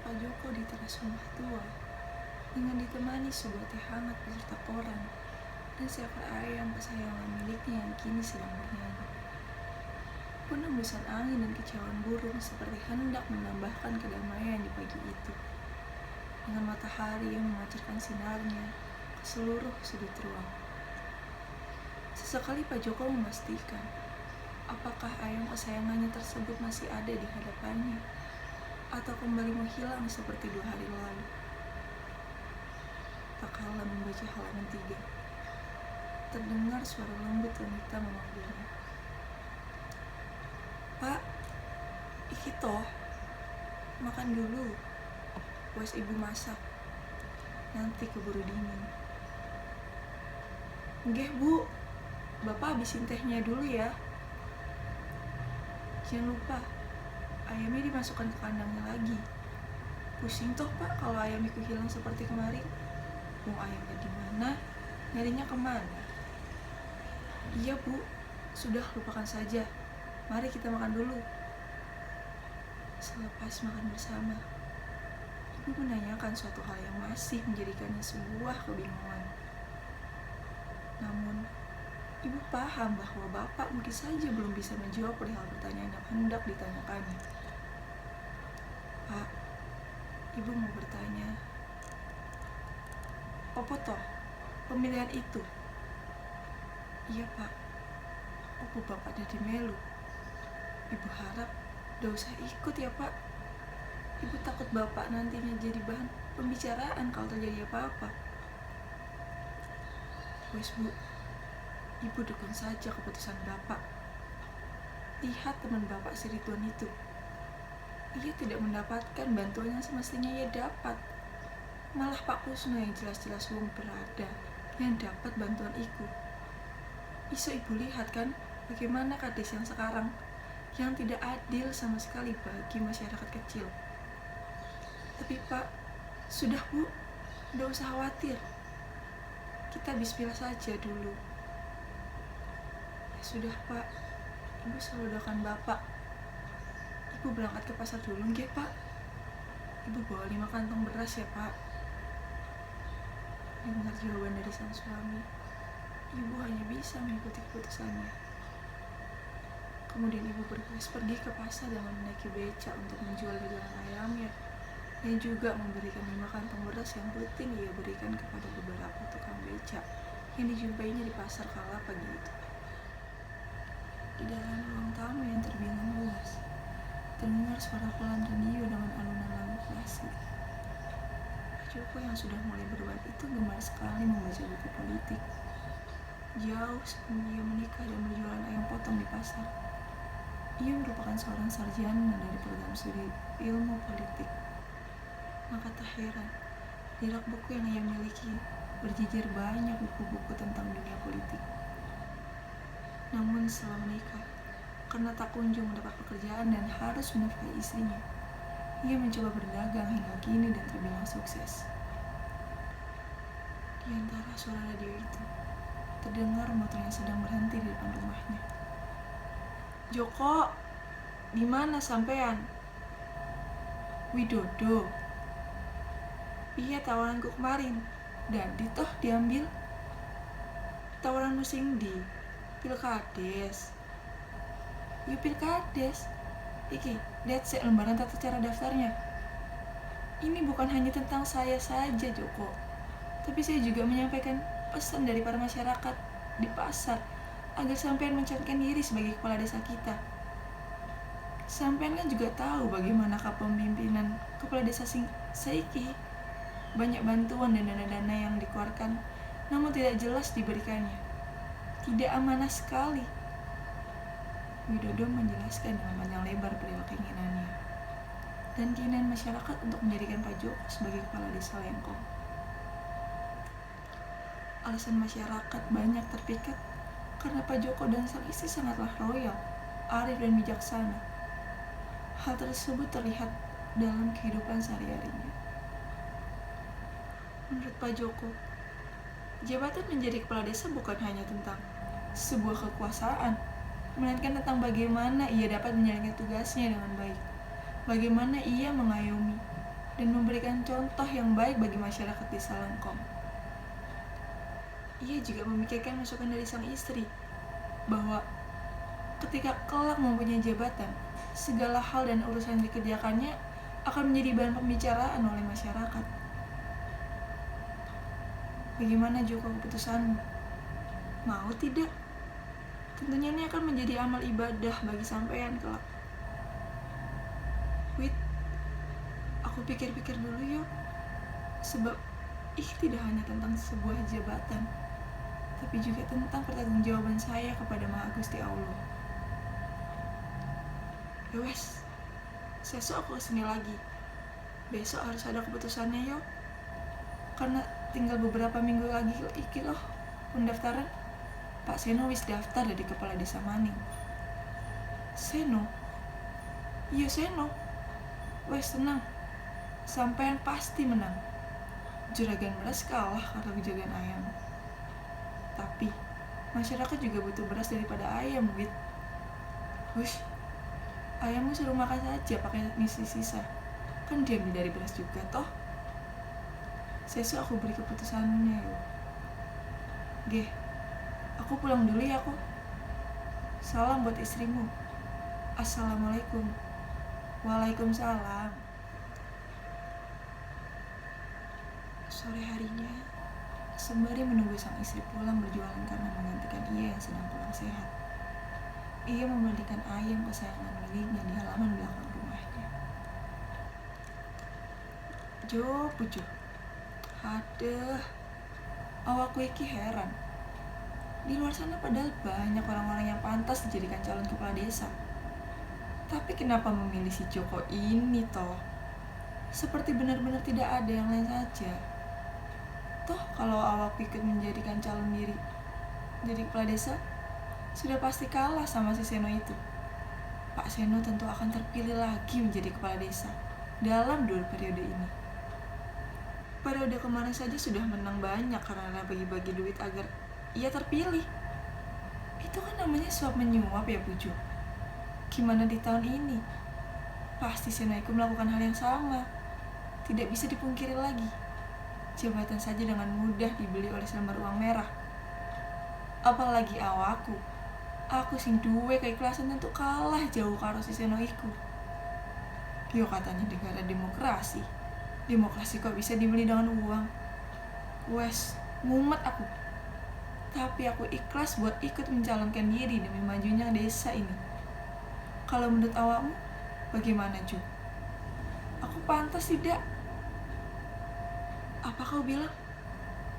Pak Joko di teras rumah tua, dengan ditemani sebuah teh hangat beserta koran dan seekor ayam kesayangan miliknya yang kini sedang bernyanyi. Pun hembusan angin dan kicauan burung seperti hendak menambahkan kedamaian di pagi itu, dengan matahari yang memancarkan sinarnya ke seluruh sudut ruang. Sesekali Pak Joko memastikan apakah ayam kesayangannya tersebut masih ada di hadapannya atau kembali menghilang seperti 2 hari lalu. Tak kala membaca halaman 3, terdengar suara lembut wanita memanggilnya. "Pak, iki toh, makan dulu. Wes ibu masak, nanti keburu dingin." "Nggih bu, bapak habisin tehnya dulu ya. Jangan lupa, ayamnya dimasukkan ke kandangnya lagi. Pusing toh pak kalau ayam itu hilang seperti kemarin. Mau ayamnya di mana, nyarinya kemana?" "Iya bu, sudah lupakan saja. Mari kita makan dulu." Selepas makan bersama, ibu menanyakan suatu hal yang masih menjadikannya sebuah kebingungan. Namun, ibu paham bahwa bapak mungkin saja belum bisa menjawab perihal pertanyaan yang hendak ditanyakannya. "Pak, ibu mau bertanya, opo toh pemilihan itu?" "Iya pak, opo bapak dadi melu? Ibu harap gak usah ikut ya pak. Ibu takut bapak nantinya jadi bahan pembicaraan kalau terjadi apa-apa." "Wes bu, ibu dukung saja keputusan bapak. Lihat teman bapak si Ridwan itu. Ia tidak mendapatkan bantuan yang semestinya ia dapat. Malah Pak Kusno yang jelas-jelas wong berada yang dapat bantuan iku. Iso ibu lihat kan bagaimana kades yang sekarang, yang tidak adil sama sekali bagi masyarakat kecil. Tapi Pak, sudah bu, tidak usah khawatir. Kita bismillah saja dulu." "Ya sudah Pak, ibu selalu doakan bapak. Ibu berangkat ke pasar dulu nggih Pak. Ibu bawa 5 kantong beras ya Pak." Dengar jawaban dari sang suami, ibu hanya bisa mengikuti keputusannya. Kemudian ibu bergegas pergi ke pasar dengan menaiki beca untuk menjual dagangan ayamnya, dan juga memberikan 5 kantong beras yang rutin ia berikan kepada beberapa tukang beca yang dijumpainya di pasar kala pagi itu. Di dalam ruang tamu yang terbingung luas, terdengar suara pelan radio dengan alunan lagu klasik. Pak Joko yang sudah mulai berubah itu gemar sekali membaca buku politik. Jauh sebelum ia menikah dan berjualan ayam potong di pasar, ia merupakan seorang sarjana dari program studi ilmu politik. Maka tak heran, di rak buku yang ia miliki berjejer banyak buku-buku tentang dunia politik. Namun setelah menikah, karena tak kunjung mendapat pekerjaan dan harus menafkahi istrinya, ia mencoba berdagang hingga kini dan terbilang sukses. Di antara suara radio itu, terdengar motor yang sedang berhenti di depan rumahnya. "Joko, di mana sampean?" "Widodo. Piye tawaranku kemarin? Dan toh diambil." "Tawaran musim di Pilkades." "Ya Pilkades. Iki, lihat sek lembaran tata cara daftarnya. Ini bukan hanya tentang saya saja Joko, tapi saya juga menyampaikan pesan dari para masyarakat di pasar agar sampean mencalonkan diri sebagai kepala desa kita. Sampean kan juga tahu bagaimana kepemimpinan kepala desa saiki. Banyak bantuan dan dana-dana yang dikeluarkan, namun tidak jelas diberikannya. Tidak amanah sekali." Widodo menjelaskan dengan panjang lebar perihal keinginannya dan keinginan masyarakat untuk menjadikan Pak Joko sebagai kepala desa Lengkong. Alasan masyarakat banyak terpikat karena Pak Joko dan sang istri sangatlah royal, arif dan bijaksana. Hal tersebut terlihat dalam kehidupan sehari-harinya. Menurut Pak Joko, jabatan menjadi kepala desa bukan hanya tentang sebuah kekuasaan, melainkan tentang bagaimana ia dapat menjalankan tugasnya dengan baik, bagaimana ia mengayomi, dan memberikan contoh yang baik bagi masyarakat desa Lengkong. Ia juga memikirkan masukan dari sang istri, bahwa ketika kelak mempunyai jabatan, segala hal dan urusan yang dikerjakannya akan menjadi bahan pembicaraan oleh masyarakat. Bagaimana Joko keputusanmu? Mau tidak? Tentunya ini akan menjadi amal ibadah bagi sampean kelak. Wit, aku pikir-pikir dulu yuk. Sebab tidak hanya tentang sebuah jabatan, tapi juga tentang pertanggungjawaban saya kepada Maha Gusti Allah. Ya wes, besok aku kesini lagi. Besok harus ada keputusannya yuk. Karena tinggal beberapa minggu lagi iki loh pendaftaran. Pak Seno wis daftar jadi kepala desa Maning. Seno? Iya Seno. Wes tenang, sampean pasti menang. Juragan beras kalah karena kejagaan ayam. Tapi masyarakat juga butuh beras daripada ayam, Wit. Hush, ayammu suruh makan saja pakai misi sisa. Kan diambil dari beras juga toh. Sesuk aku beri keputusannya yuk. Geh, aku pulang dulu ya aku. Salam buat istrimu. Assalamualaikum. Waalaikumsalam. Sore harinya, sembari menunggu sang istri pulang berjualan karena menggantikan ia yang sedang kurang sehat, ia memandikan ayam kesayangan miliknya di halaman belakang rumahnya. Jo, pujo. Aduh, awakku iki heran. Di luar sana padahal banyak orang-orang yang pantas dijadikan calon kepala desa. Tapi kenapa memilih si Joko ini toh? Seperti benar-benar tidak ada yang lain saja. Toh kalau awakku ikut menjadikan calon diri jadi kepala desa, sudah pasti kalah sama si Seno itu. Pak Seno tentu akan terpilih lagi menjadi kepala desa dalam 2 periode ini. Periode kemarin saja sudah menang banyak karena bagi-bagi duit agar ia terpilih. Itu kan namanya suap menyuap ya Pujo. Gimana di tahun ini? Pasti Seno itu melakukan hal yang sama. Tidak bisa dipungkiri lagi. Jabatan saja dengan mudah dibeli oleh selembar uang merah. Apalagi awakku. Aku sing duwe keikhlasan tentu kalah jauh karo si Seno iku. Yo katanya negara demokrasi. Demokrasi kok bisa dibeli dengan uang? Wes, mumet aku. Tapi aku ikhlas buat ikut mencalonkan diri demi majunya desa ini. Kalau menurut awakmu, bagaimana Ju? Aku pantas tidak? Apa kau bilang?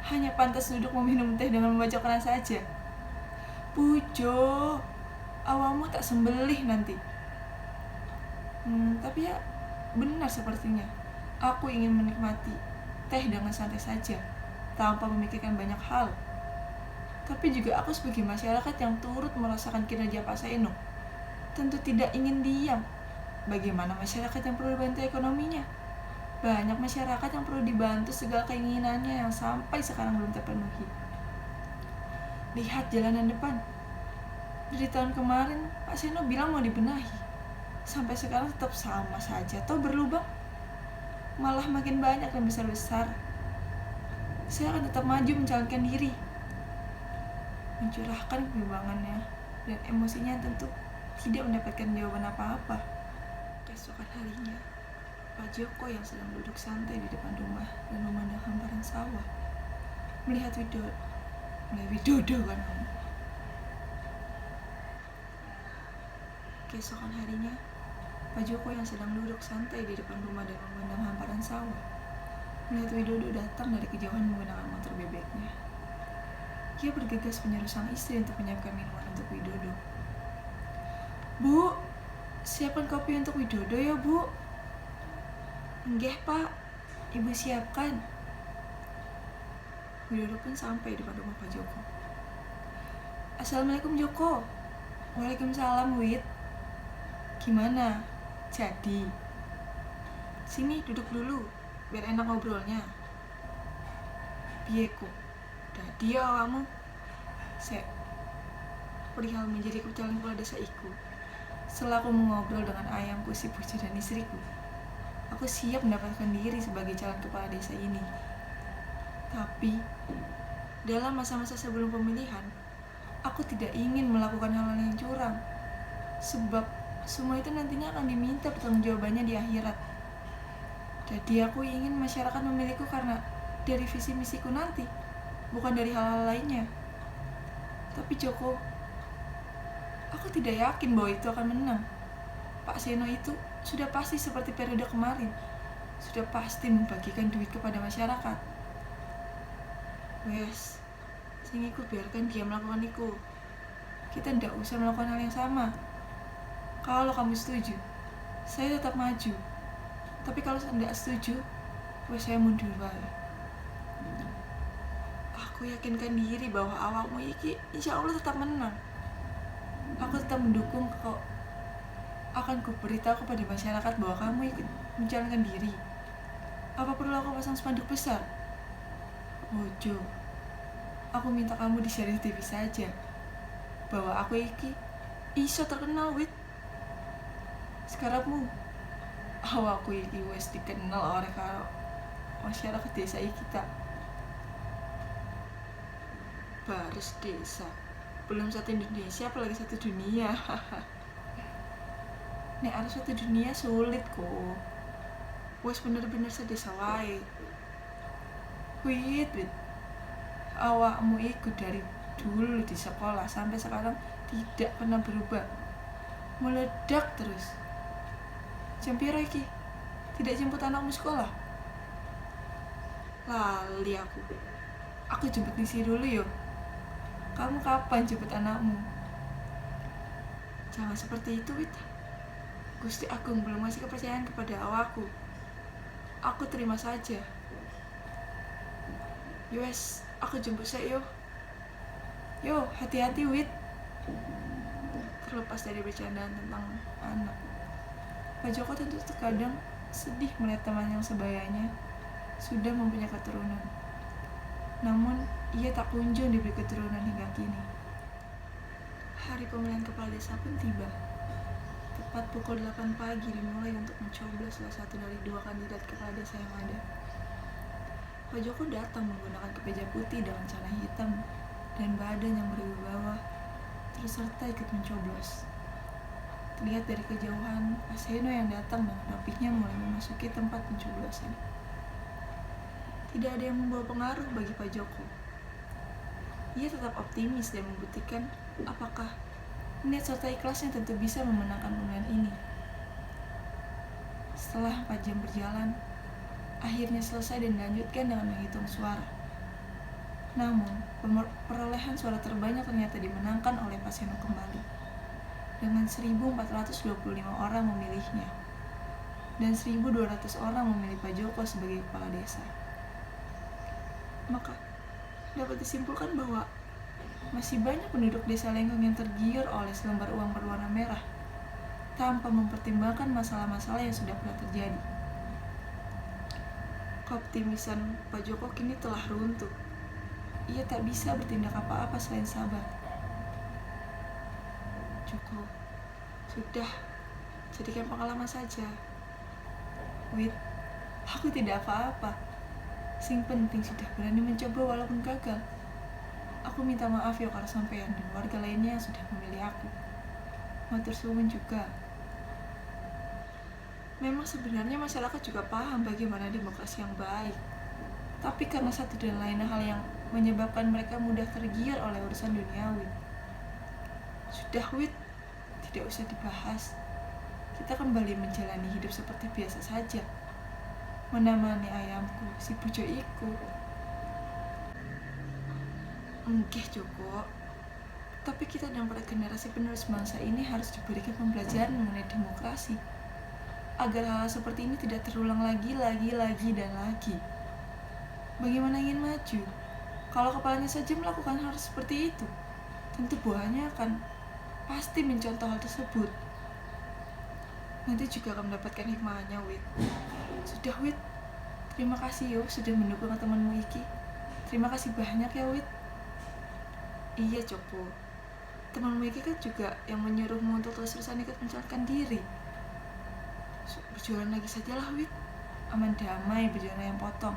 Hanya pantas duduk meminum teh dengan membaca Quran saja? Pujo, awakmu tak sembelih nanti. Tapi ya benar sepertinya. Aku ingin menikmati teh dengan santai saja, tanpa memikirkan banyak hal. Tapi juga aku sebagai masyarakat yang turut merasakan kinerja Pak Seno, tentu tidak ingin diam. Bagaimana masyarakat yang perlu dibantu ekonominya? Banyak masyarakat yang perlu dibantu segala keinginannya yang sampai sekarang belum terpenuhi. Lihat jalanan depan. Dari tahun kemarin Pak Seno bilang mau dibenahi. Sampai sekarang tetap sama saja, atau berlubang. Malah makin banyak dan besar-besar. Saya akan tetap maju mencalonkan diri, mencurahkan kebimbangannya dan emosinya tentu tidak mendapatkan jawaban apa-apa. Keesokan harinya, Pak Joko yang sedang duduk santai di depan rumah dan memandang hamparan sawah, melihat Widodo kan. Keesokan harinya, Pak Joko yang sedang duduk santai di depan rumah dan memandang hamparan sawah, melihat Widodo datang dari kejauhan menggunakan motor bebeknya. Ia bergegas menyuruh sang istri untuk menyiapkan minuman untuk Widodo. Bu, siapkan kopi untuk Widodo ya Bu. Nggih Pak, Ibu siapkan. Widodo pun sampai di depan rumah Pak Joko. Assalamualaikum Joko. Waalaikumsalam Wid. Gimana? Jadi? Sini duduk dulu, biar enak ngobrolnya. Piye kok? Dadi ya kamu? Perihal menjadi calon kepala desa iku. Setelah aku mengobrol dengan ayamku, si Puji dan istriku, Aku siap mendapatkan diri sebagai calon kepala desa ini. Tapi, dalam masa-masa sebelum pemilihan, aku tidak ingin melakukan hal-hal yang curang. Sebab, semua itu nantinya akan diminta pertanggungjawabannya di akhirat. Jadi aku ingin masyarakat memilihku karena dari visi misiku nanti, bukan dari hal-hal lainnya. Tapi Joko, aku tidak yakin bahwa itu akan menang. Pak Seno itu sudah pasti seperti periode kemarin, sudah pasti membagikan duit kepada masyarakat. Wes, sing iku biarkan dia melakukan itu. Kita tidak usah melakukan hal yang sama. Kalau kamu setuju, saya tetap maju. Tapi kalau tidak setuju, wes saya mundur baik. Aku yakinkan diri bahwa awakmu iki insya Allah tetap menang. Aku tetap mendukung kok. Akan kuberitahu kepada masyarakat bahwa kamu ikut mencalonkan diri. Apa perlu aku pasang spanduk besar? Ojo, aku minta kamu di-share di TV saja bahwa aku iki iso terkenal wit. Sekarangmu awakku iki wis dikenal oleh karo masyarakat desa iki kita. Baris desa, belum satu Indonesia apalagi satu dunia. Nek harus satu dunia sulit kok. Wes bener-bener sedesa wae. Wit, awakmu ikut dari dulu di sekolah sampai sekarang tidak pernah berubah, meledak terus. Jam piro iki? Tidak jemput anakmu sekolah? Lali aku jemput Nisi dulu yuk. Kamu kapan jemput anakmu? Jangan seperti itu, Wit. Gusti Agung belum ngasih kepercayaan kepada awakku. Aku terima saja. Yowes, aku jemput saya yo. Yo, hati-hati Wit. Terlepas dari bercandaan tentang anak, Pak Joko tentu terkadang sedih melihat teman yang sebayanya sudah mempunyai keturunan. Namun, ia tak kunjung diberi keturunan hingga kini. Hari pemilihan kepala desa pun tiba. Tepat pukul 8 pagi dimulai untuk mencoblos salah satu dari 2 kandidat kepala desa yang ada. Pak Joko datang menggunakan kemeja putih dengan celana hitam dan badan yang berwibawa, terus serta ikut mencoblos. Terlihat dari kejauhan, Pak Seno yang datang dengan rapihnya mulai memasuki tempat pencoblosan. Tidak ada yang membawa pengaruh bagi Pak Joko. Ia tetap optimis dan membuktikan apakah niat serta ikhlasnya tentu bisa memenangkan pemilihan ini. Setelah 4 jam berjalan, akhirnya selesai dan dilanjutkan dengan menghitung suara. Namun, perolehan suara terbanyak ternyata dimenangkan oleh Pak Seno kembali, dengan 1.425 orang memilihnya, dan 1.200 orang memilih Pak Joko sebagai kepala desa. Maka, dapat disimpulkan bahwa masih banyak penduduk desa Lengkong yang tergiur oleh selembar uang berwarna merah, tanpa mempertimbangkan masalah-masalah yang sudah pernah terjadi. Keoptimisan Pak Joko kini telah runtuh. Ia tak bisa bertindak apa-apa selain sabar. Joko, sudah, jadikan pengalaman saja. Wit, aku tidak apa-apa. Sing penting sudah berani mencoba walaupun gagal. Aku minta maaf ya kalau sampean dan warga lainnya yang sudah memilih aku. Matur suwun juga. Memang sebenarnya masyarakat juga paham bagaimana demokrasi yang baik. Tapi karena satu dan lain hal yang menyebabkan mereka mudah tergiur oleh urusan duniawi. Sudah Wit, tidak usah dibahas. Kita kembali menjalani hidup seperti biasa saja. Menemani ayamku, si bujo iku. Enggak Joko, tapi kita dan para generasi penerus bangsa ini harus diberikan pembelajaran mengenai demokrasi, agar hal seperti ini tidak terulang lagi dan lagi. Bagaimana ingin maju? Kalau kepalanya saja melakukan hal seperti itu, tentu buahnya akan pasti mencontoh hal tersebut. Nanti juga akan mendapatkan hikmahnya, Wit. Sudah, Wit. Terima kasih yo sudah mendukung temanmu iki. Terima kasih banyak ya, Wit. Iya, Joko. Temanmu iki kan juga yang menyuruhmu untuk terus-terusan ikut mencalonkan diri. Berjualan lagi sajalah, Wit. Aman damai bejana yang potong.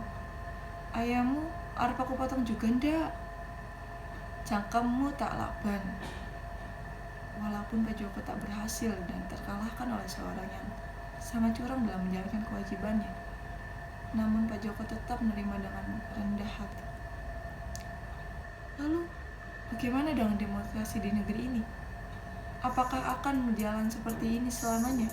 Ayammu arep aku potong juga ndak? Cangkemmu tak lakban. Walaupun Pak Joko tak berhasil dan terkalahkan oleh seorang yang sangat curang dalam menjalankan kewajibannya, namun Pak Joko tetap menerima dengan rendah hati. Lalu, bagaimana dengan demokrasi di negeri ini? Apakah akan berjalan seperti ini selamanya?